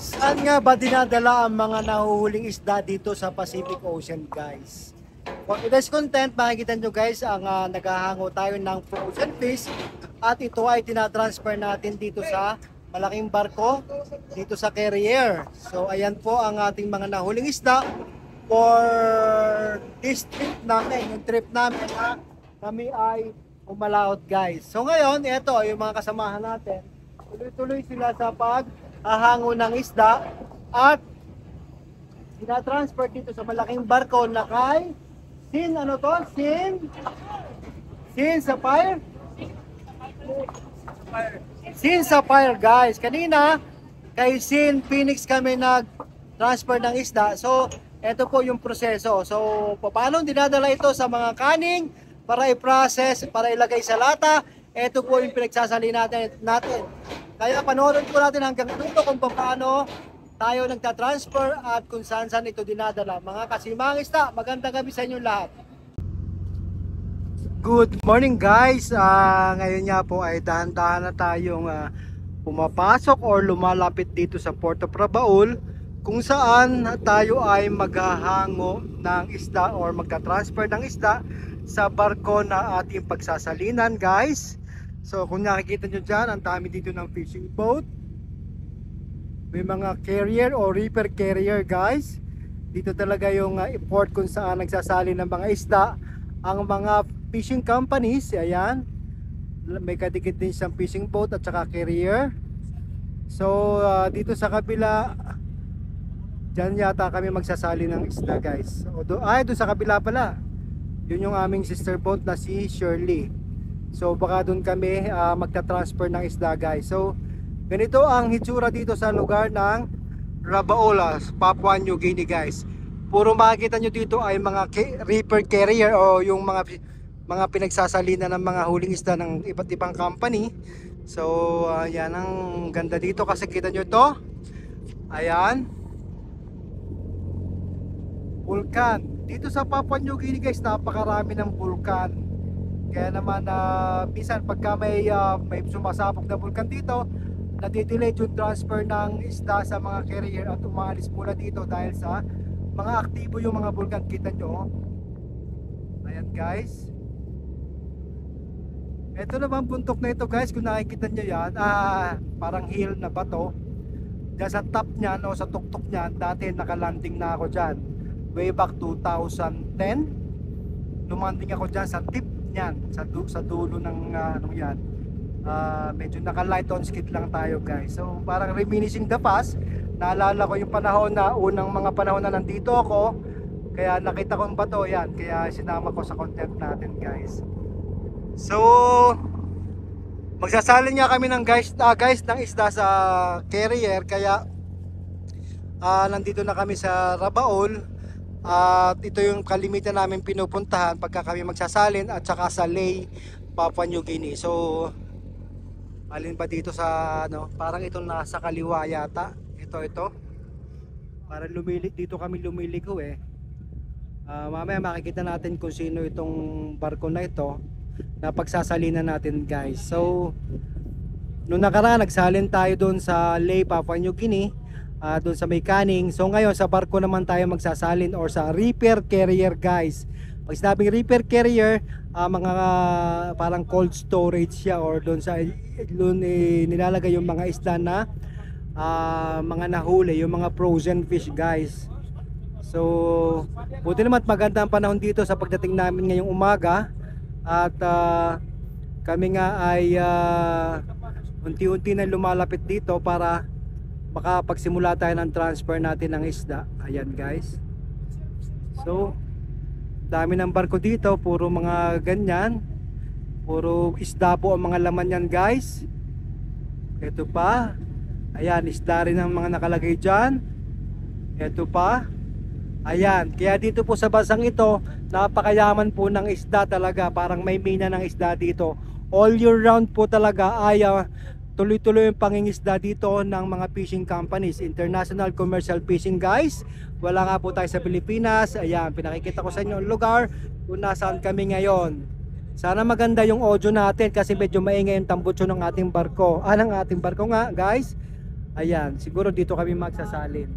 Saan nga ba dinadala ang mga nahuhuling isda dito sa Pacific Ocean, guys? For today's content, makikita nyo guys ang naghahango tayo ng frozen fish at ito ay tinatransfer natin dito sa malaking barko dito sa carrier. So ayan po ang ating mga nahuling isda for this trip namin, yung trip namin na kami ay umalaot guys. So ngayon, ito yung mga kasamahan natin. Tuloy-tuloy sila sa paghahango ng isda at tinatransfer dito sa malaking barko na kay Sin Sapphire? Sin Sapphire guys. Kanina kay Sin Phoenix kami nag-transfer ng isda. So ito po yung proseso. So paano dinadala ito sa mga kaning para i-process, para ilagay sa lata. Ito po yung pinagsasali natin. Kaya panoorin po natin hanggang dito kung paano tayo nagtatransfer at kung saan ito dinadala. Mga kasimang isda, magandang gabi sa inyo lahat. Good morning guys. Ngayon nga po ay dahan-dahan na tayong pumapasok or lumalapit dito sa Port of Rabaul, kung saan tayo ay maghahango ng isda or magtatransfer ng isda sa barko na ating pagsasalinan guys. So kung nakikita nyo dyan, ang dami dito ng fishing boat. May mga carrier o reefer carrier guys. Dito talaga yung port kung saan nagsasali ng mga isda ang mga fishing companies. Ayan, may kadikit din siyang fishing boat at saka carrier. So dito sa kabila, dyan yata kami magsasali ng isda guys. Doon sa kabila pala, yun yung aming sister boat na si Shirley. So baka doon kami magta-transfer ng isda guys. So ganito ang hitsura dito sa lugar ng Rabaul, Papua New Guinea guys. Puro makikita nyo dito ay mga reefer carrier o yung mga pinagsasalina ng mga huling isda ng iba't ibang company. So yan ang ganda dito kasi kita nyo ito. Ayan, vulkan. Dito sa Papua New Guinea guys, napakarami ng vulkan. Kaya naman minsan pagka may sumasabog na vulkan dito, nadidelay yung transfer ng isda sa mga carrier at umaalis mula dito dahil sa mga aktibo yung mga vulkan. Kita nyo, ayan guys. Ito naman bundok na ito guys, kung nakikita nyo yan, parang hill na bato. Diyan sa top nyan o sa tuktok nyan, dati nakalanding na ako dyan way back 2010. Lumanding ako dyan sa tip nyan, sa dulo ng anong yan. Medyo naka light on skid lang tayo guys. So parang reminiscing the past. Naalala ko yung panahon na unang mga panahon na nandito ako, kaya nakita ko yung bato yan, kaya sinama ko sa content natin guys. So magsasalin nga kami ng guys ng isda sa carrier, kaya nandito na kami sa Rabaul. At ito yung kalimitan namin pinupuntahan pagka kami magsasalin, at saka sa Ley, Papua New Guinea. So alin pa dito sa parang itong nasa kaliwa yata. Ito para dito kami lumiligo mamaya makikita natin kung sino itong barko na ito na pagsasalinan natin guys. So noong nakaraan nagsalin tayo doon sa Ley, Papua New Guinea, doon sa may kaning. So ngayon sa barko naman tayo magsasalin or sa reefer carrier guys. Pag sinabing reefer carrier, mga parang cold storage siya, or doon nilalagay yung mga isda na mga nahuli, yung mga frozen fish guys. So buti naman maganda ang panahon dito sa pagdating namin ngayong umaga, at kami nga ay unti-unti na lumalapit dito para makapagsimula tayo ng transfer natin ng isda. Ayan guys. So dami ng barko dito, puro mga ganyan, puro isda po ang mga laman yan guys. Ito pa, ayan, isda rin ang mga nakalagay dyan. Ito pa, ayan. Kaya dito po sa bansang ito, napakayaman po ng isda talaga. Parang may mina ng isda dito. All year round po talaga ay tuloy-tuloy yung pangingisda dito ng mga fishing companies, international commercial fishing guys. Wala nga po tayo sa Pilipinas. Ayan, pinakikita ko sa inyo ang lugar kung nasaan kami ngayon. Sana maganda yung audio natin kasi medyo maingay yung tambutso ng ating barko. Ng ating barko nga guys. Ayan, siguro dito kami magsasalin.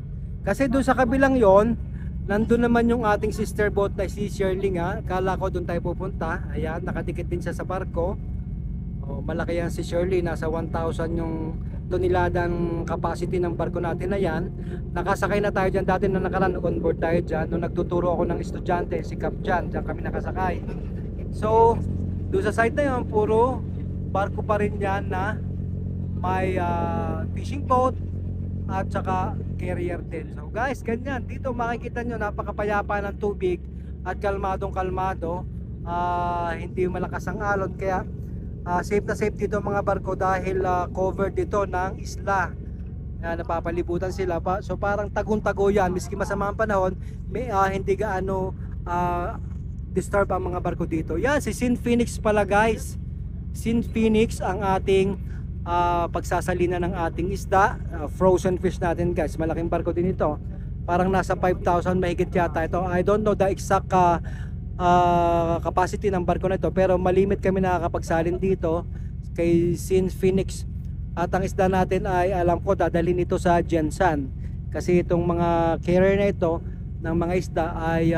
Kasi doon sa kabilang yon, nandun naman yung ating sister boat na si Shirley nga. Kala ko doon tayo pupunta. Ayan, nakadikit din siya sa barko. Oh, malaki yan si Shirley, nasa 1,000 yung toneladan capacity ng barko natin na yan. Nakasakay na tayo dyan dati na nakaraan, on board tayo dyan. Nung nagtuturo ako ng estudyante, si Cap dyan kami nakasakay. So, doon sa side na yun, puro barko pa rin yan na may fishing boat at saka carrier din. So guys, ganyan. Dito makikita nyo, napakapayapa ng tubig at kalmadong kalmado. Hindi malakas ang alon, kaya safe na safe dito mga barko dahil covered dito ng isla. Napapalibutan sila pa. So parang tagong-tago yan, miski masama ang panahon, may, hindi gaano disturb ang mga barko dito. Yan, si Sin Phoenix pala guys. Sin Phoenix ang ating pagsasalina ng ating isda. Frozen fish natin guys, malaking barko din ito, parang nasa 5,000 mahigit yata ito. I don't know the exact capacity ng barko na ito, pero malimit kami nakakapagsalin dito kay Sin Phoenix. At ang isda natin ay alam ko dadalhin ito sa Gensan, kasi itong mga carrier na ito ng mga isda ay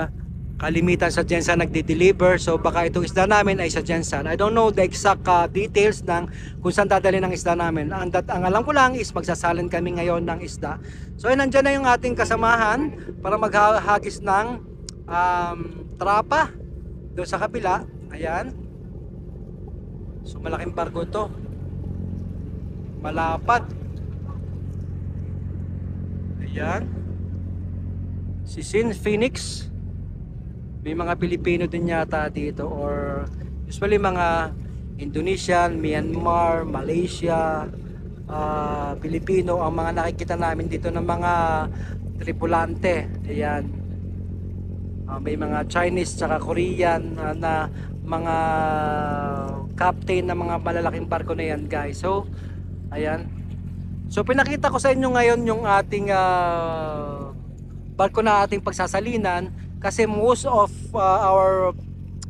kalimitan sa Gensan nagde-deliver. So baka itong isda namin ay sa Gensan. I don't know the exact details ng kung saan dadalhin ang isda namin. Ang alam ko lang is magsasalin kami ngayon ng isda. So ay nandyan na yung ating kasamahan para maghagis ng trapa doon sa kabila. Ayan. So malaking barko to, malapad. Ayan, si Sin Phoenix. May mga Pilipino din yata dito, or usually mga Indonesian, Myanmar, Malaysia, Pilipino ang mga nakikita namin dito ng mga tripulante. Ayan. May mga Chinese tsaka Korean na mga captain ng mga malalaking barko na yan guys. So ayan, so pinakita ko sa inyo ngayon yung ating barko na ating pagsasalinan, kasi most of our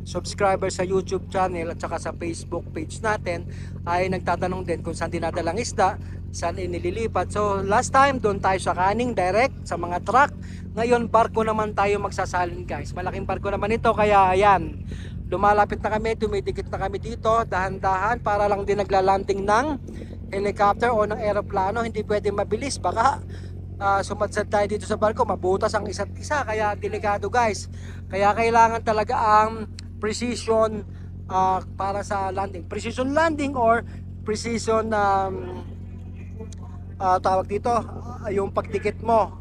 subscribers sa YouTube channel at saka sa Facebook page natin ay nagtatanong din kung saan dinadalang isda, saan inililipat. So last time doon tayo sa kaning direct sa mga truck. Ngayon barko naman tayo magsasalin guys. Malaking barko naman ito, kaya ayan, lumalapit na kami, dumidikit na kami dito dahan-dahan para lang din naglalanding ng helicopter o ng aeroplano. Hindi pwede mabilis, baka sumadsad tayo dito sa barko, mabutas ang isa't isa, kaya delikado guys. Kaya kailangan talaga ang precision para sa landing, precision landing or precision tawag dito, yung pagdikit mo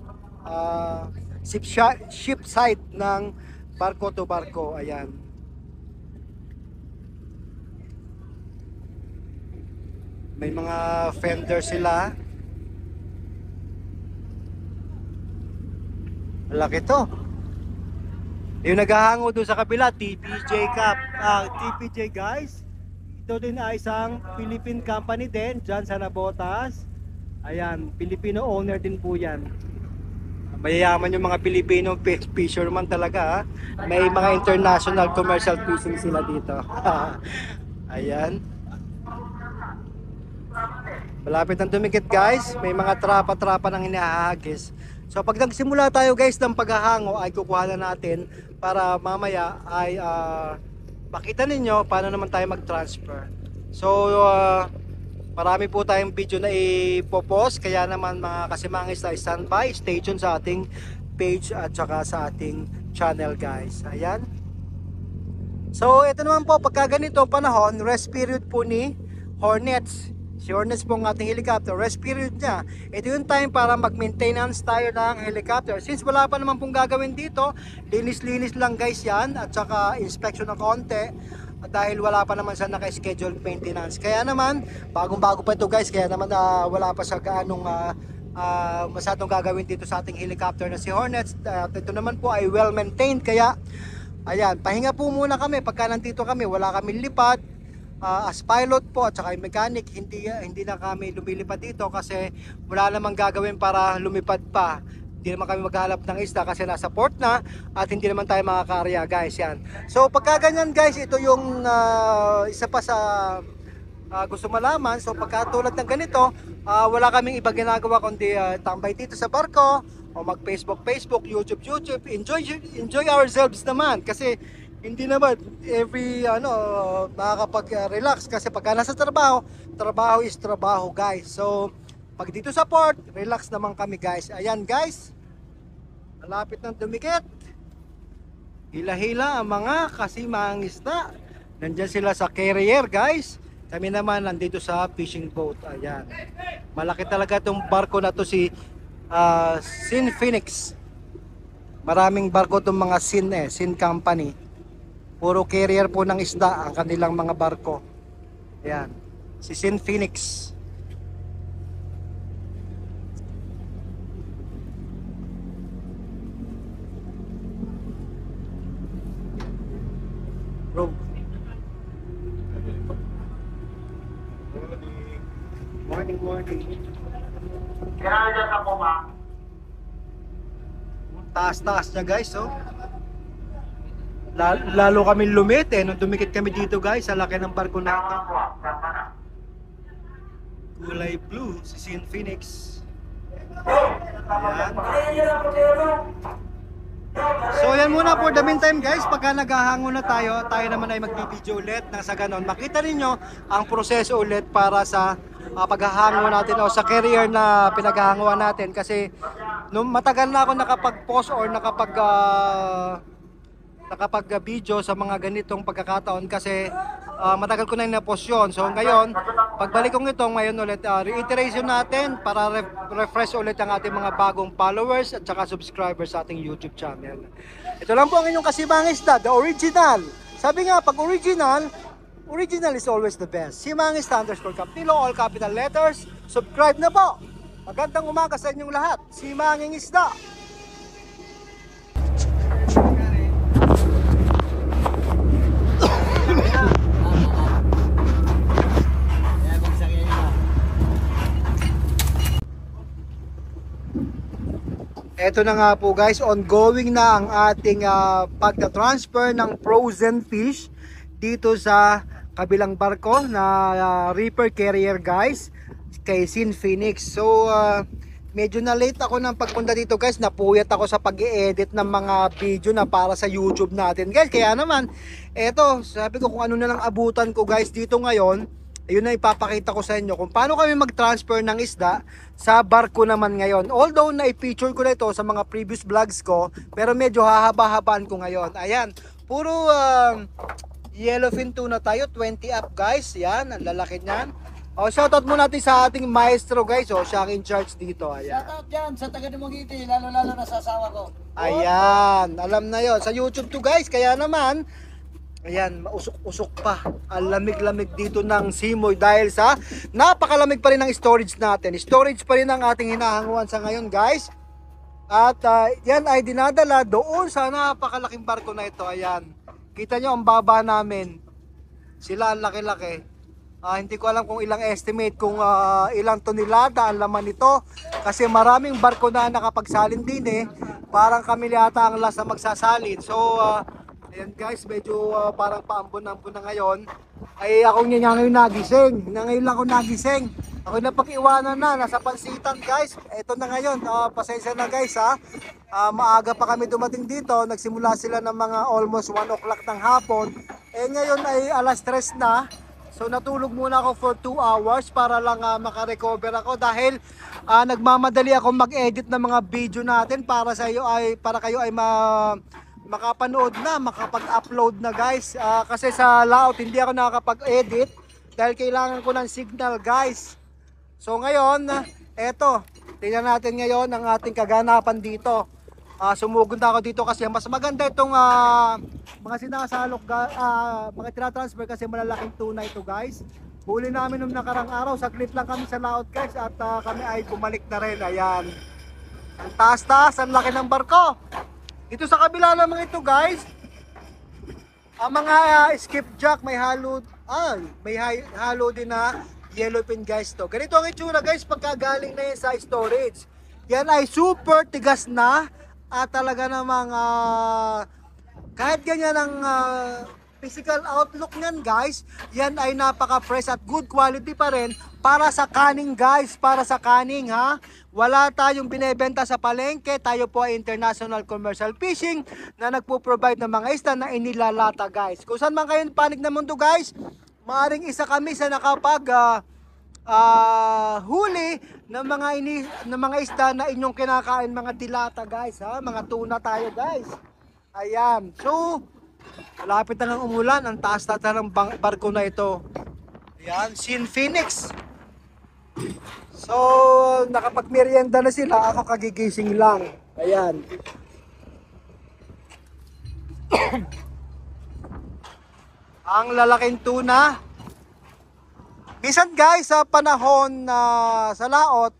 ship side ng barko to barko. Ayan, may mga fender sila. Laki to. Yung naghahango doon sa kabila, TPJ Cap. TPJ guys, ito din ay isang Philippine company din dyan sa Nabotas. Ayan, Filipino owner din po yan. Mayayaman yung mga Filipino fisherman talaga. May mga international commercial fishing sila dito. Ayan, malapit ng dumikit guys. May mga trapa-trapa nang hinahagis. So pag nagsimula tayo guys ng paghahango ay kukuha na natin para mamaya ay makita ninyo paano naman tayo mag-transfer. So marami po tayong video na ipopost, kaya naman mga kasimangis na standby, stay tuned sa ating page at saka sa ating channel guys. Ayan. So ito naman po, pagka ganito panahon, rest period po ni Hornets. Si Hornets po ang ating helicopter, rest period niya. Ito yung time para mag-maintenance tayo ng helicopter. Since wala pa naman pong gagawin dito, linis-linis lang guys yan, at saka inspection ng konti, dahil wala pa naman sa naka-scheduled maintenance. Kaya naman, bagong-bago pa ito guys, kaya naman wala pa sa gaanong masyadong gagawin dito sa ating helicopter na si Hornets. Ito naman po ay well-maintained, kaya ayan, pahinga po muna kami pagka nandito kami, wala kaming lipad. As pilot po at saka mechanic, hindi na kami lumilipad dito kasi wala namang gagawin para lumipad pa. Hindi naman kami maghahanap ng isda kasi nasa port na, at hindi naman tayo makakarya guys. Yan. So pagka ganyan guys, ito yung isa pa sa gusto malaman. So pagkatulad ng ganito, wala kaming ibang ginagawa kundi tambay dito sa barko o mag Facebook, YouTube, enjoy ourselves naman kasi hindi naman every makakapag-relax kasi pagka nasa trabaho is trabaho, guys. So pag dito sa port, relax naman kami, guys. Ayan, guys, malapit ng dumikit. Hila-hila ang mga kasimang isda. Nandyan sila sa carrier, guys. Kami naman nandito sa fishing boat. Ayan. Malaki talaga itong barko na to, si Sin Phoenix. Maraming barko itong mga Sin Company. Puro carrier po ng isda ang kanilang mga barko. Ayan. Si Sin Phoenix. Bro. Morning. Kaya dyan ako, ma. Taas niya, guys, oh. Lalo kami lumete nung dumikit kami dito, guys, sa laki ng barko na ito. Kulay blue, si Sin Phoenix. Ayan. So yan muna for the meantime, guys. Pagka naghahango na tayo naman ay magbibideo ulit nang sa ganon makita ninyo ang proseso ulit para sa paghahango natin o sa carrier na pinaghahanguan natin. Kasi nung matagal na ako nakapag-post or nakapag-video sa mga ganitong pagkakataon kasi matagal ko na na-post yun. So ngayon, pagbalik kong ito ngayon ulit, reiteration natin para refresh ulit ang ating mga bagong followers at saka subscribers sa ating YouTube channel. Ito lang po ang inyong kasimang isda, the original. Sabi nga, pag original is always the best. Simangista_Capnilo, all capital letters. Subscribe na po. Magandang umaga sa inyong lahat. Simanging isda. Ito na nga po, guys, ongoing na ang ating pagta-transfer ng frozen fish dito sa kabilang barko na reefer carrier, guys, kay Sin Phoenix. So medyo na late ako ng pagpunta dito, guys. Napuyat ako sa pag-i-edit ng mga video na para sa YouTube natin, guys. Kaya naman, eto, sabi ko kung ano na lang abutan ko, guys, dito ngayon. Ayun na ipapakita ko sa inyo kung paano kami mag-transfer ng isda sa barko naman ngayon. Although na-feature ko na ito sa mga previous vlogs ko, pero medyo hahaba-habaan ko ngayon. Ayan, puro yellowfin tuna tayo, 20 up, guys. Yan, ang lalaki niyan. O, shoutout muna natin sa ating maestro, guys. O, siya ang in charge dito. Ayan. Shoutout dyan sa taga Dumaguete, lalo-lalo na sa asawa ko. Ayan, alam na yon sa YouTube to, guys. Kaya naman, ayan, mausok-usok pa. Ang lamig-lamig dito ng simoy dahil sa napakalamig pa rin ng storage natin. Storage pa rin ang ating hinahanguan sa ngayon, guys. At yan ay dinadala doon sa napakalaking barko na ito. Ayan. Kita nyo ang baba namin. Sila ang laki-laki. Hindi ko alam kung ilang estimate, kung ilang tonelada ang laman nito. Kasi maraming barko na nakapagsalin din eh. Parang kami yata ang last na magsasalin. So, ayan, guys, medyo parang paambon-ambon na ngayon. Ay ako ngayon nagising. Ngayon lang ako nagising. Ako na pag-iwanan na, nasa pansitan, guys. Ito na ngayon, pasensya na, guys, ha. Maaga pa kami dumating dito. Nagsimula sila ng mga almost 1 o'clock ng hapon. Ngayon ay alas 3 na. So natulog muna ako for 2 hours para lang makarecover ako dahil nagmamadali ako mag-edit ng mga video natin para kayo ay makapanood na, makapag-upload na, guys. Kasi sa layout hindi ako nakakapag-edit dahil kailangan ko ng signal, guys. So ngayon, eto, tingnan natin ngayon ang ating kaganapan dito. Sumugod na ako dito kasi mas maganda itong mga sinasalok, mga tinatransfer kasi malalaking tuna ito, guys. Huli namin nung nakarang araw, saglit lang kami sa laot, guys, at kami ay bumalik na rin. Ayan, ang taas-taas, ang laki ng barko. Dito sa kabila naman ito, guys, ang mga skipjack may halo din na yellowfin, guys, to. Ganito ang itsura, guys, pagka galing na yan sa storage. Yan ay super tigas na at talaga namang kahit ganyan ang physical outlook niyan guys, yan ay napaka-fresh at good quality pa rin para sa kaning guys, para sa kaning ha. Wala tayong binebenta sa palengke, tayo po ay international commercial fishing na nagpo-provide ng mga isda na inilalata guys. Kung saan man kayo panig na mundo guys, maaring isa kami sa nakapag huli ng mga isda na inyong kinakain, mga dilata guys ha, mga tuna tayo guys. Ayan, so malapit na ng umulan, ang taas na ng barko na ito. Ayan, Sin Phoenix. So, nakapagmerienda na sila, ako kagigising lang. Ayan. Ang lalaking tuna. Minsan guys, sa panahon na sa laot,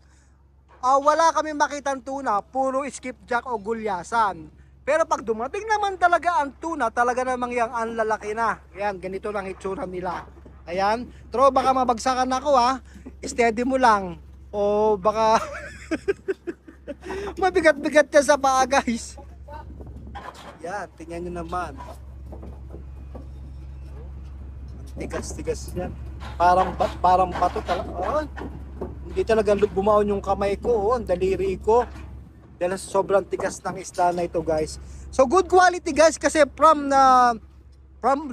wala kami makitang tuna, puro skipjack o gulyasan. Pero pag dumating naman talaga ang tuna, talaga namang yang ang lalaki na. Ayan, ganito lang itsura nila. Ayan, pero baka mabagsakan ako ha. Steady mo lang. O baka mabigat-bigat niya sa paa guys. Yan, tingnan nyo naman. Tigas-tigas yan. Parang bato talaga. Oh, hindi talaga bumaon yung kamay ko, ang daliri ko. Dahil sobrang tigas ng isda na ito guys. So good quality guys, kasi from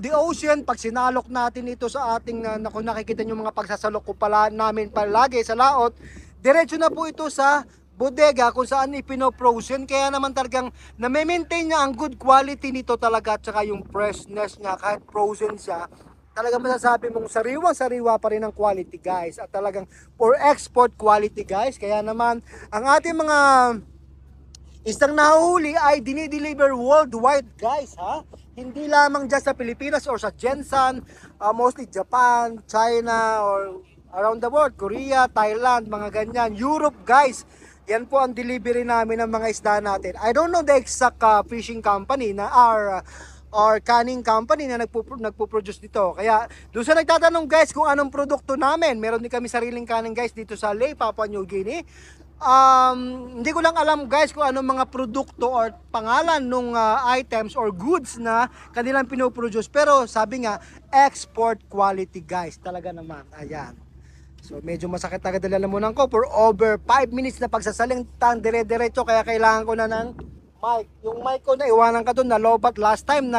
the ocean, pag sinalok natin ito sa ating, kung nakikita nyo mga pagsasalok ko pala namin palagi sa laot, diretso na po ito sa bodega kung saan ipinoprosen. Kaya naman talagang na-maintain niya ang good quality nito talaga, at saka yung freshness niya kahit frozen siya. Talagang masasabi mong sariwa-sariwa pa rin ang quality guys, at talagang for export quality guys. Kaya naman ang ating mga isang nahuli ay dinideliver worldwide guys ha. Hindi lamang dyan sa Pilipinas or sa Jensan, mostly Japan, China, or around the world, Korea, Thailand, mga ganyan. Europe guys, yan po ang delivery namin ng mga isda natin. I don't know the exact fishing company na or canning company na nagpo-produce dito. Kaya doon sa nagtatanong guys kung anong produkto namin, meron din kami sariling canning guys dito sa Ley, Papua New Guinea. Hindi ko lang alam guys kung anong mga produkto or pangalan ng items or goods na kanilang pinoproduce, pero sabi nga export quality guys talaga naman. Ayan, so medyo masakit agad ang lalamunan ko for over 5 minutes na pagsasalintang dire-diretso, kaya kailangan ko na ng mic. Yung mic ko na iwanan ka doon na lobat last time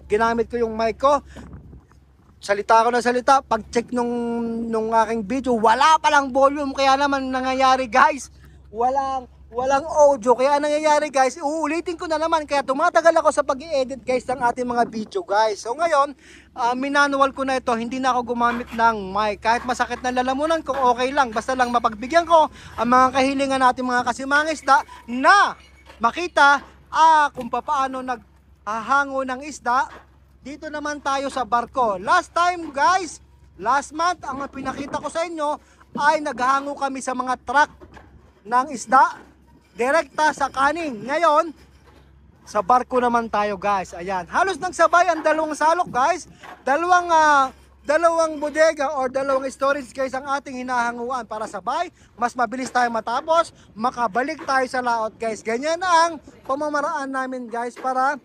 ginamit ko yung mic ko. Salita ako na salita, pag-check nung aking video, wala palang volume, kaya naman nangyayari guys, walang audio, kaya nangyayari guys, uulitin ko na naman, kaya tumatagal ako sa pag-i-edit guys ng ating mga video guys. So ngayon, minanual ko na ito, hindi na ako gumamit ng mic, kahit masakit na lalamunan ko, okay lang, basta lang mapagbigyan ko ang mga kahilingan natin mga kasimangisda na makita kung paano naghahango ng isda. Dito naman tayo sa barko. Last time guys, last month, ang pinakita ko sa inyo ay naghango kami sa mga truck ng isda direkta sa kaning. Ngayon, sa barko naman tayo guys. Ayan, halos nagsabay ang dalawang salok guys. Dalawang bodega or dalawang storage guys ang ating hinahanguan para sabay, mas mabilis tayo matapos, makabalik tayo sa laot guys. Ganyan ang pamamaraan namin guys para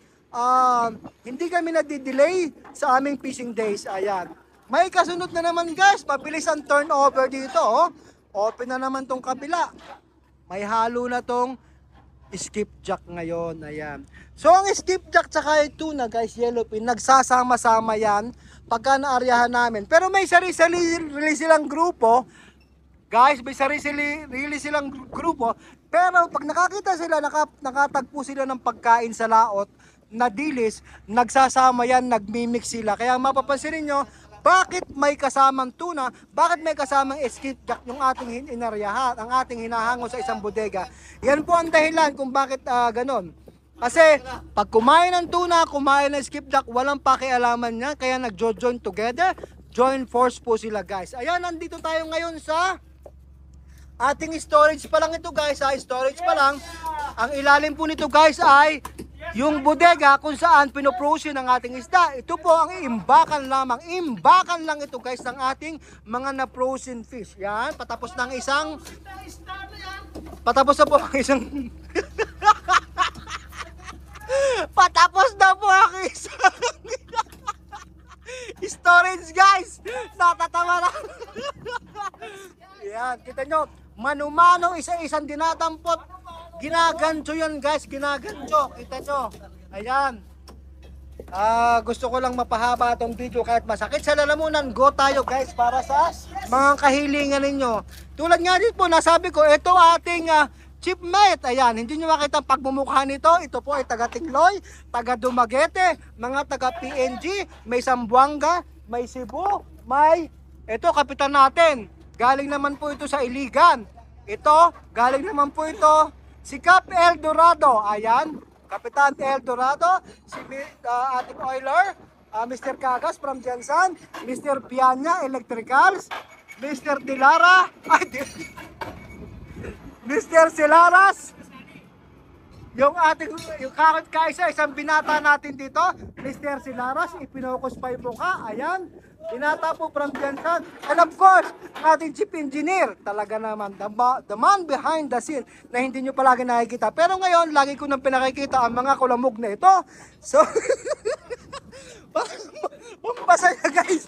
hindi kami nadidelay sa aming fishing days. Ayan. May kasunod na naman guys, mabilis ang turnover dito. Oh. Open na naman tong kabila. May halo na tong skipjack ngayon. Ayan. So ang skipjack tsaka yung tuna guys, yellowfin, nagsasama-sama yan pagka naaryahan namin. Pero may sarili silang grupo. Guys, may sarili silang grupo. Pero pag nakakita sila, nakatagpo sila ng pagkain sa laot, na dilis, nagsasama yan, nagmimix sila. Kaya mapapansin niyo, bakit may kasamang tuna, bakit may kasamang skipjack yung ating inaryahan, ang ating hinahango sa isang bodega. Yan po ang dahilan kung bakit ganon. Kasi pag kumain ng tuna, kumain ng skipjack, walang pakialaman niya, kaya nagjo-join together, join force po sila guys. Ayan, nandito tayo ngayon sa ating storage pa lang ito guys, storage pa lang. Ang ilalim po nito guys ay yung bodega kung saan pinoprosin ang ating isda. Ito po ang imbakan lamang. Imbakan lang ito guys ng ating mga na-frozen fish. Yan, patapos na po ang isang patapos na po ang isang storage guys. Natatawa na. Yan, kita nyo. Mano-mano, isa-isang dinadampot. Ginagancho yan guys, ginagancho. Kita nyo. Ayan. Gusto ko lang mapahaba itong video kahit masakit sa lalamunan. Go tayo guys para sa mga kahilingan ninyo. Tulad nga din po, nasabi ko, ito ating chipmate. Ayan, hindi nyo makita ang pagmumukha nito. Ito po ay taga Tingloy, taga Dumaguete, mga taga PNG, may Zamboanga, may Cebu, may... Ito, kapitan natin. Galing naman po ito sa Iligan. Ito, galing naman po ito si Cap El Dorado. Ayan, Kapitan El Dorado, si ating oiler, Mr. Kagas from Jensen, Mr. Pianya Electricals, Mr. Dilara, Mr. Silaras, yung kakot kaisa, isang binata natin dito, Mr. Silaras, ipinokus pa yung mukha, ayan, binata po from Jensen, and of course, ating chief engineer, talaga naman, the man behind the scene, na hindi nyo palagi nakikita, pero ngayon, lagi ko nang pinakikita ang mga kulamog na ito, so, pampasaya guys,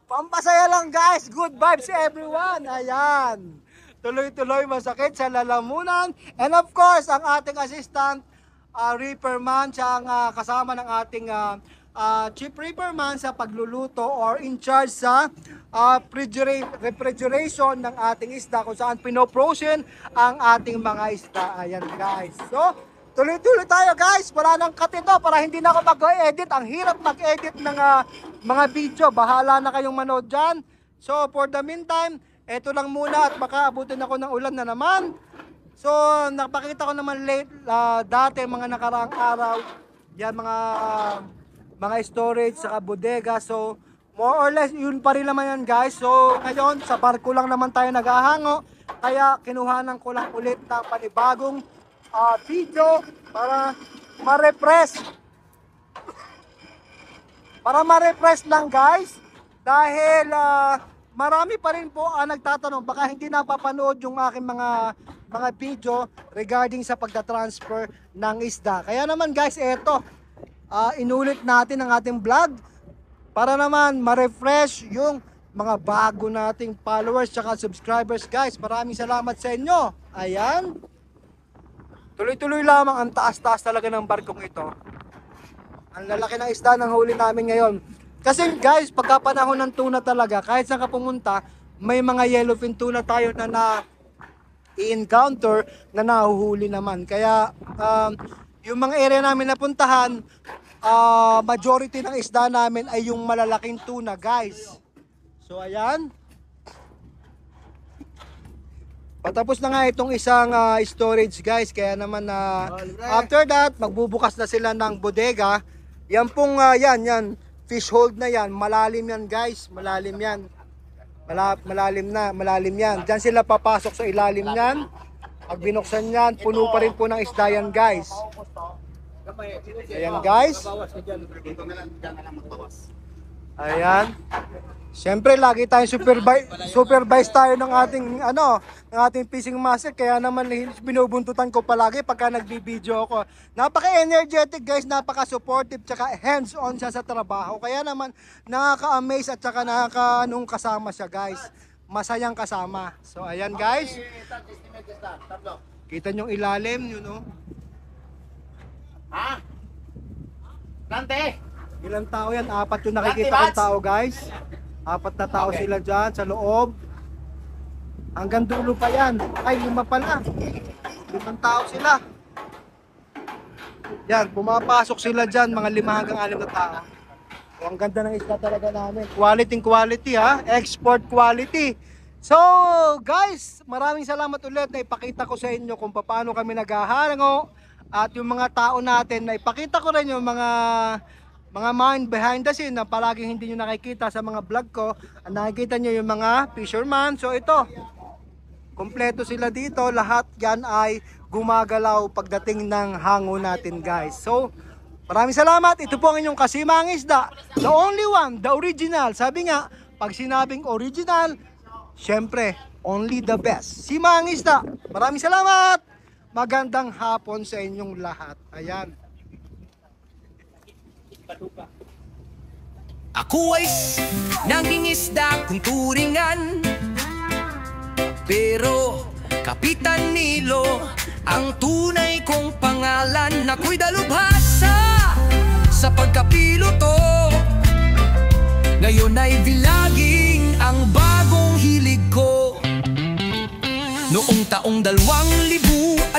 pampasaya lang guys, good vibes everyone, ayan, tuloy-tuloy masakit sa lalamunan, and of course, ang ating assistant, reaperman, siya ang kasama ng ating chief reaperman sa pagluluto or in charge sa refrigeration ng ating isda kung saan pinoprosen ang ating mga isda. Ayan guys. So, tuloy-tuloy tayo guys. Wala nang cut ito para hindi na ako mag-edit. Ang hirap mag-edit ng mga video. Bahala na kayong manood dyan. So, for the meantime, eto lang muna at baka abutin ako ng ulan na naman. So, napakita ko naman late dati mga nakaraang araw. Yan mga storage sa bodega. So, more or less, yun pa rin naman yan guys. So, ngayon, sa barko lang naman tayo naghahango. Kaya, kinuhanan ko lang ulit ng panibagong video para ma-refresh. Para ma-refresh lang guys. Dahil, marami pa rin po ang nagtatanong. Baka hindi napapanood yung aking mga video regarding sa pagda-transfer ng isda. Kaya naman guys, eto. Inulit natin ang ating vlog para naman ma-refresh yung mga bago nating followers at subscribers guys. Maraming salamat sa inyo. Ayan. Tuloy-tuloy lamang, ang taas-taas talaga ng barkong ito. Ang lalaki ng isda ng huli namin ngayon. Kasi guys, pagka panahon ng tuna talaga, kahit saan ka pumunta, may mga yellowfin tuna tayo na i-encounter na nahuhuli naman. Kaya yung mga area namin napuntahan, majority ng isda namin ay yung malalaking tuna guys. So ayan. Patapos na nga itong isang storage guys. Kaya naman after that, magbubukas na sila ng bodega. Yan pong yan fish hold na yan. Malalim yan guys. Malalim yan. Malalim yan. Diyan sila papasok sa ilalim yan. Pag binuksan yan, puno pa rin po ng isda yan guys. Ayan guys. Ayan. Siyempre lagi tayong supervise tayo ng ating fishing master, kaya naman binubuntutan ko palagi pagka nagbibideo ako. Napaka-energetic guys, napaka-supportive, tsaka hands-on siya sa trabaho. Kaya naman nakaka-amaze at tsaka nakaka-anong kasama siya guys. Masayang kasama. So ayan guys. Kita nyo ilalim, yun o. Ha? Dante! Ilang tao yan? 4 yung nakikita kong tao guys. 4 na tao sila dyan sa loob. Hanggang dulo pa yan. Ay, 5 pala. 5 tao sila. Yan, pumapasok sila dyan. Mga 5 hanggang 6 na tao. So, ang ganda ng isda talaga namin. Quality ha. Export quality. So guys, maraming salamat ulit na ipakita ko sa inyo kung paano kami naghahango. At yung mga tao natin, na ipakita ko rin yung mga mind behind the scene na palaging hindi nyo nakikita sa mga vlog ko. Nakikita nyo yung mga fisherman. So ito, kompleto sila dito. Lahat yan ay gumagalaw pagdating ng hango natin guys. So, maraming salamat. Ito po ang inyong Kasimang Isda. The only one, the original. Sabi nga, pag sinabing original, syempre, only the best. Simang Isda. Maraming salamat. Magandang hapon sa inyong lahat. Ayan. Ako ay nangingisda kung turingan, pero Kapitan Nilo ang tunay kong pangalan. Ako'y dalubhasa sa pagkapiloto, ngayon ay vlogging ang bagong hilig ko. Noong taong 2010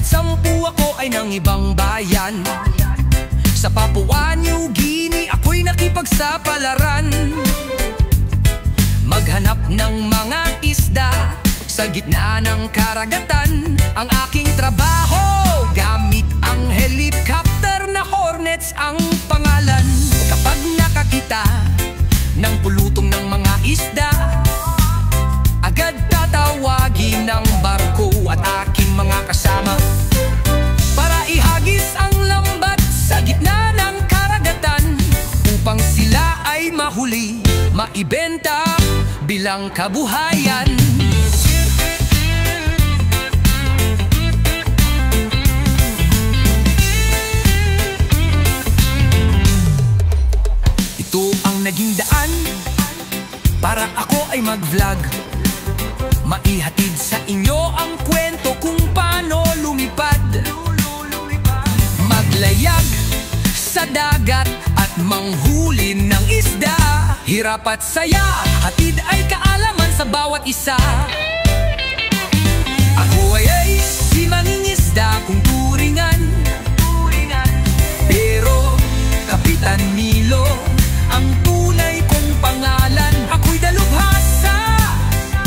ako ay nang ibang bayan. Sa Papua New Guinea ako'y nakipagsapalaran, maghanap ng mga isda sa gitna ng karagatan. Ang aking trabaho gamit ang helicopter na Hornets ang pangalan. Kapag nakakita ng pulutong ng mga isda, agad tatawagin ng barko at aking mga kasama para ihagis ang lambat sa gitna ng karagatan, upang sila ay mahuli, maibenta bilang kabuhayan. Ito ang naging daan para ako ay mag-vlog, maihatid sa inyo ang kwento kung paano lumipad, maglayag sa dagat at manghuli ng isda. Hirap at saya, hatid ay kaalaman sa bawat isa. Ako ay si mangingisda kung turingan, pero Kapitan Nilo ang tunay kong pangalan. Ako'y dalubhasa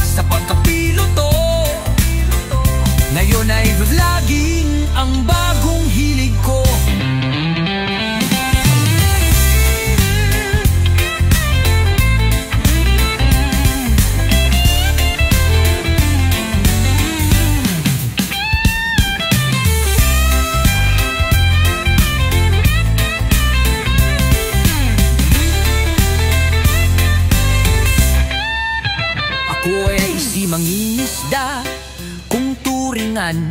sa pagkapiloto, ngayon ay vlogging ang bagong hilig ko. Ako ay si mangingisda kung turingan,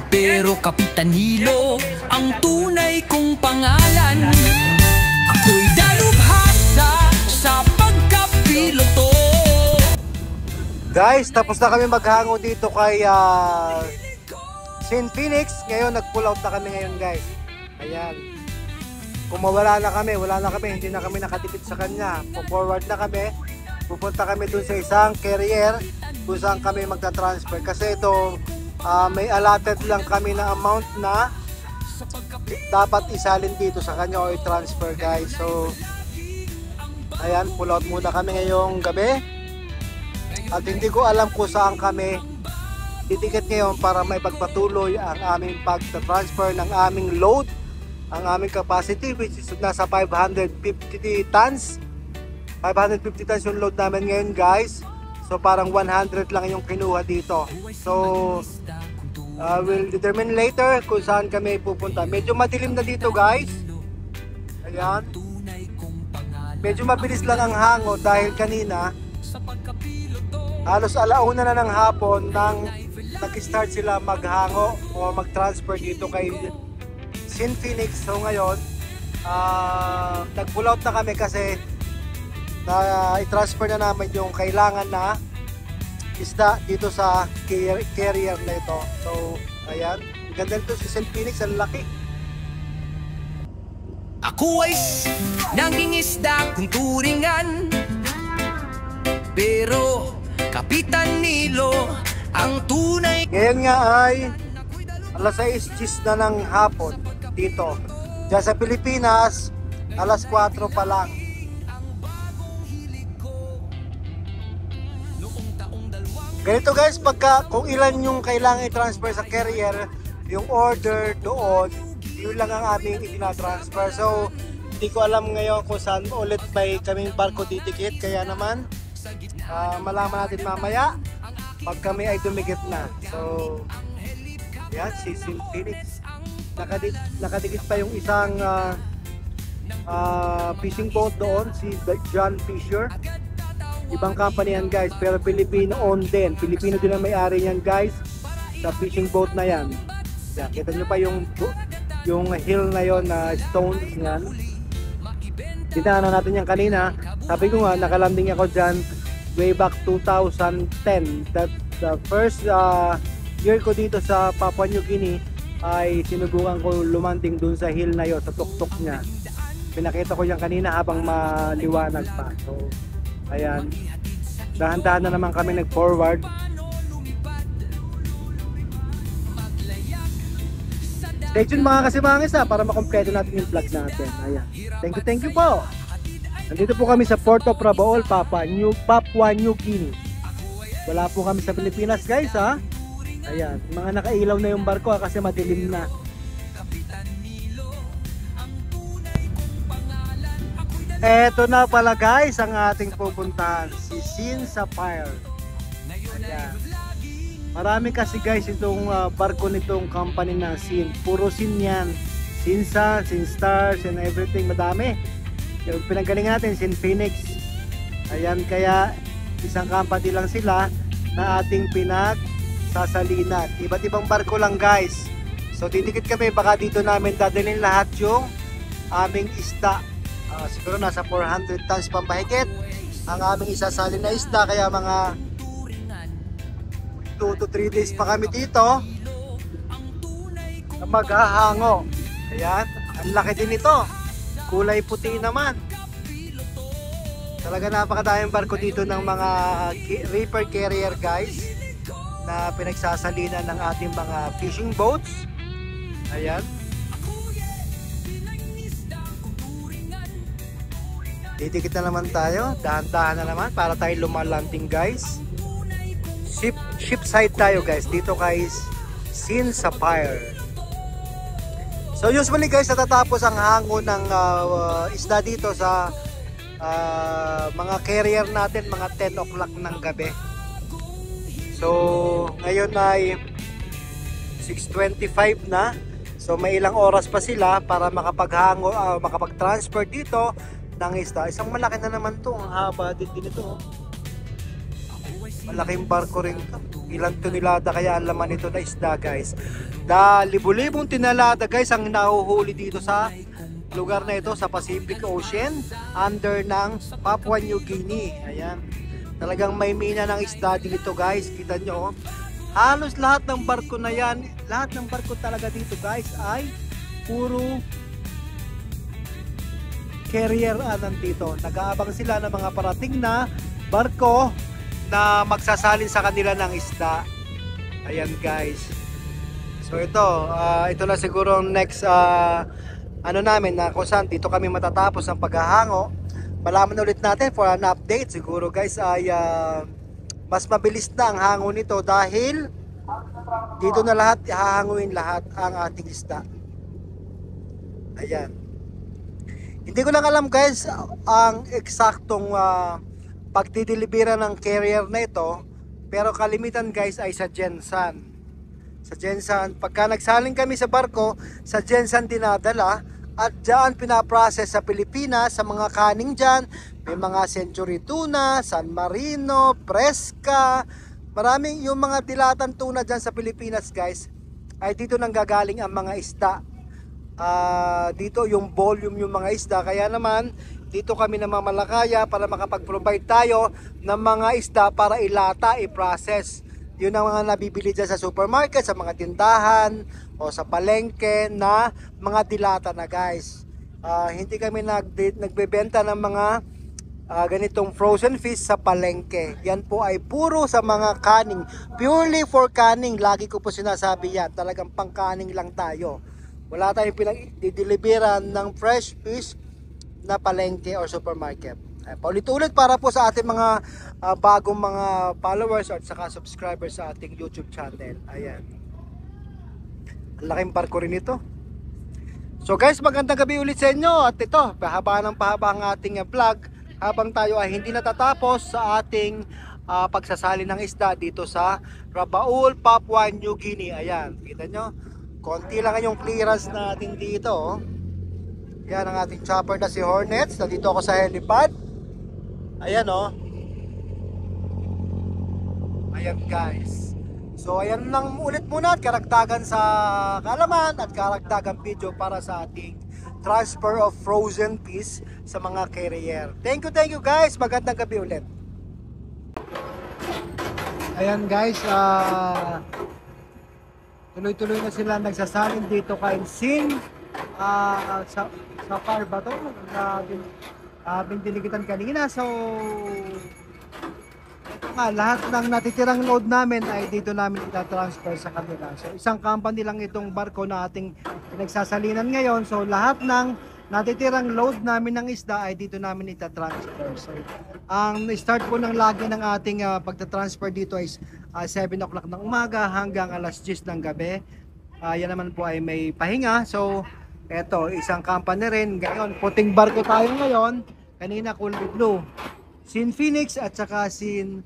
pero Kapitan Nilo ang tunay kong pangalan. Ako'y dalubhasa sa pagkapiloto. Guys, tapos na kami maghango dito kay St. Phoenix. Ngayon nag-pull out na kami ngayon, guys. Ayan. Kung mawala na kami, wala na kami, hindi na kami nakatipid sa kanya. Forward na kami. Pupunta kami dun sa isang carrier kung saan kami magta-transfer. Kasi ito, may allotted lang kami na amount na dapat isalin dito sa kanya o i-transfer, guys. So, ayan, pull out muna kami ngayong gabi. At hindi ko alam kung saan kami titikit ngayon para may pagpatuloy ang aming pagta-transfer ng aming load, ang aming capacity, which is nasa 550 tons. 550 tons yung load namin ngayon, guys. So parang 100 lang yung kinuha dito. So we'll determine later kung saan kami pupunta. Medyo madilim na dito, guys. Ayan. Medyo mabilis lang ang hango dahil kanina halos alauna na ng hapon nang nag-start sila maghango o mag-transfer dito kay St. Phoenix. So ngayon nag-pull out na kami kasi na i-transfer na namin yung kailangan na isda dito sa carrier na ito. So ayan, ganda nito si St. Phoenix, ang laki. Ako ay nangingisda kung turingan, pero Kapitan Nilo ang tunay. Ngayon nga ay alas 6 na ng hapon dito. Diyan sa Pilipinas, alas 4 pa lang. Ganito, guys, pagka kung ilan yung kailangan i-transfer sa carrier, yung order doon, yun lang ang aming itina-transfer. So, hindi ko alam ngayon kung saan ulit may kaming barko titikit. Kaya naman, malaman natin mamaya pag kami ay dumikit na. So, yan, si St. Phoenix. Nakadikit pa yung isang fishing boat doon, si John Fisher. Ibang company yan, guys, pero Filipino owned din. Filipino din ang may-ari yan, guys, sa fishing boat na yan. Yan, kita nyo pa yung hill na yon na stones yan. Tinaanan natin yan kanina. Sabi ko nga, nakalanding ako dyan way back 2010. That the first year ko dito sa Papua New Guinea ay sinubukan ko lumanding dun sa hill na yun, sa tuktok niya. Pinakita ko yan kanina habang maliwanag pa. So, ayan. Dahan-dahan na naman kami nag-forward. Stay tuned mga kasimangis para makompleto natin yung vlog natin. Ayan. Thank you po. Nandito po kami sa Port of Rabaul, Papua New Guinea. Wala po kami sa Pilipinas guys ha. Ayan. Mga nakailaw na yung barko kasi madilim na. Eto na pala guys ang ating pupuntahan. Si Sin Sapphire. Ayan. Marami kasi guys itong barko nitong company na Sin. Puro Sin yan. Sinsa, Sinstars and everything. Madami. Yung pinanggalingan natin, Sin Phoenix. Ayan, kaya isang company lang sila na ating pinagsasalinan. Iba't ibang barko lang guys. So didikit kami, baka dito namin dadalhin lahat yung aming isda. Siguro nasa 400 tons pambahigit ang aming isasalin na isda, kaya mga 2 to 3 days pa kami dito na maghahango. Ayan, ang laki din ito, kulay puti naman. Talaga napakadaming barko dito ng mga reefer carrier guys na pinagsasalinan ng ating mga fishing boats. Ayan, didikit na naman tayo, dahan-dahan na naman para tayo lumalanding guys. Ship side tayo guys, dito guys, Sin Sapphire. So usually guys, natatapos ang hango ng isda dito sa mga carrier natin mga 10 o'clock ng gabi. So ngayon ay 6:25 na. So may ilang oras pa sila para makapaghango, makapag-transfer dito ng isda. Isang malaki na naman to, ang haba din ito. Malaking barko rin to. Ilang tonelada kaya ang laman nito na isda guys. Libu-libong tonelada guys ang nahuhuli dito sa lugar na ito sa Pacific Ocean under ng Papua New Guinea. Ayan. Talagang may mina ng isda dito guys. Kita nyo. Halos lahat ng barko na yan, lahat ng barko talaga dito guys ay puro carrier nandito. Nag-aabang sila ng mga parating na barko na magsasalin sa kanila ng isda. Ayan guys. So ito na siguro ang next namin na kung saan dito kami matatapos ang paghahango. Malaman ulit natin for an update. Siguro guys ay mas mabilis na ang hango nito dahil dito na lahat hahanguin lahat ang ating isda. Ayan. Hindi ko lang alam guys ang eksaktong pagdideliveran ng carrier na ito, pero kalimitan guys ay sa Gensan. Sa Gensan, pagka nagsaling kami sa barko, sa Gensan dinadala at dyan pinaprocess sa Pilipinas, sa mga kaning dyan. May mga Century Tuna, San Marino, Fresca, maraming yung mga dilatan tuna dyan sa Pilipinas guys, ay dito nang gagaling ang mga isda. Dito yung volume yung mga isda, kaya naman dito kami namamalakaya para makapag-provide tayo ng mga isda para ilata, i-process. Yun ang mga nabibili dyan sa supermarket, sa mga tindahan o sa palengke na mga dilata na guys. Hindi kami nagbebenta ng mga ganitong frozen fish sa palengke. Yan po ay puro sa mga kaning, purely for kaning. Lagi ko po sinasabi yan, talagang pang kaning lang tayo. Wala tayong pinag-deliveran ng fresh fish na palengke or supermarket. Paulit-ulit para po sa ating mga bagong mga followers at saka subscribers sa ating YouTube channel. Ayan. Ang laking barko rin ito. So guys, magandang gabi ulit sa inyo. At ito, pahaba ng pahaba ang ating vlog habang tayo ay hindi natatapos sa ating pagsasali ng isda dito sa Rabaul, Papua New Guinea. Ayan, kita nyo, konti lang yung clearance natin dito. Yan ang ating chopper na si Hornets. Nandito ako sa helipad. Ayan Ayan guys. So ayan lang ulit muna at karagdagan sa kaalaman at karagdagan video para sa ating transfer of frozen fish sa mga carrier. Thank you guys. Magandang gabi ulit. Ayan guys, tuloy-tuloy na sila nagsasalin dito kay Sin sa par ba to? Na dinigitan kanina. So ito nga, lahat ng natitirang load namin ay dito namin ita-transfer sa kanila. So isang company lang itong barko na ating pinagsasalinan ngayon. So lahat ng natitirang load namin ng isda ay dito namin ita-transfer. So ang start po ng lagi ng ating pagta-transfer dito ay 7 o'clock ng umaga hanggang alas 10 ng gabi. Yan naman po ay may pahinga. So eto, isang company rin. Ngayon, puting barko tayo ngayon. Kanina kulay blue. Sin Phoenix at saka Sin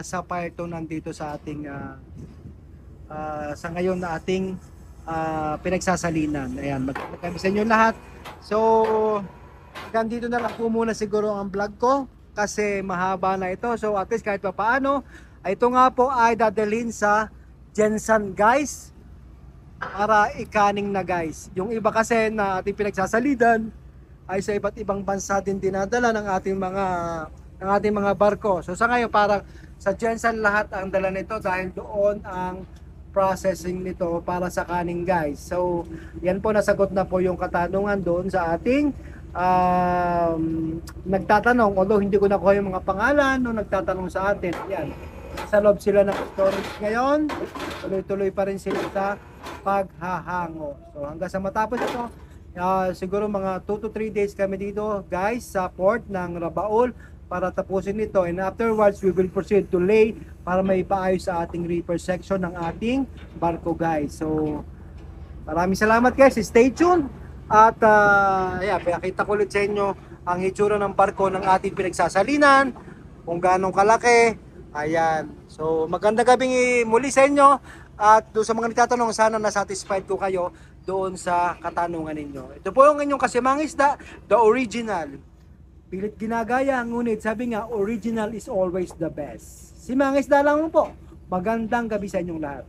Sapphire to nandito sa ating sa ngayon na ating pinagsasalinan. Ayan, magkakaroon kami sa inyo lahat. So, hanggang dito na lang po muna siguro ang vlog ko kasi mahaba na ito. So, at least kahit pa paano, ito nga po ay dadalhin sa Jensen guys para ikaning na guys. Yung iba kasi na ating pinagsasalinan ay sa iba't ibang bansa din dinadala ng ating mga barko. So sa ngayon parang sa Jensen lahat ang dala nito dahil doon ang processing nito para sa kaning guys. So yan po, nasagot na po yung katanungan doon sa ating nagtatanong, although hindi ko nakuha yung mga pangalan no nagtatanong sa atin. Yan, sa loob sila ng storage ngayon, tuloy-tuloy pa rin sila sa paghahango. So hanggang sa matapos ito, siguro mga 2 to 3 days kami dito guys sa port ng Rabaul para tapusin ito, and afterwards we will proceed to lay para may paayos sa ating reaper section ng ating barko guys. So maraming salamat guys, stay tuned at pinakita ko ulit sa inyo ang itsura ng barko ng ating pinagsasalinan, kung gaano kalaki. Ayan, so magandang gabi muli sa inyo. At doon sa mga nagtatanong, sana na-satisfied ko kayo doon sa katanungan ninyo. Ito po yung inyong kasimang isda, the original. Pilit ginagaya, ngunit sabi nga, original is always the best. Simang isda lang po. Magandang gabi sa inyong lahat.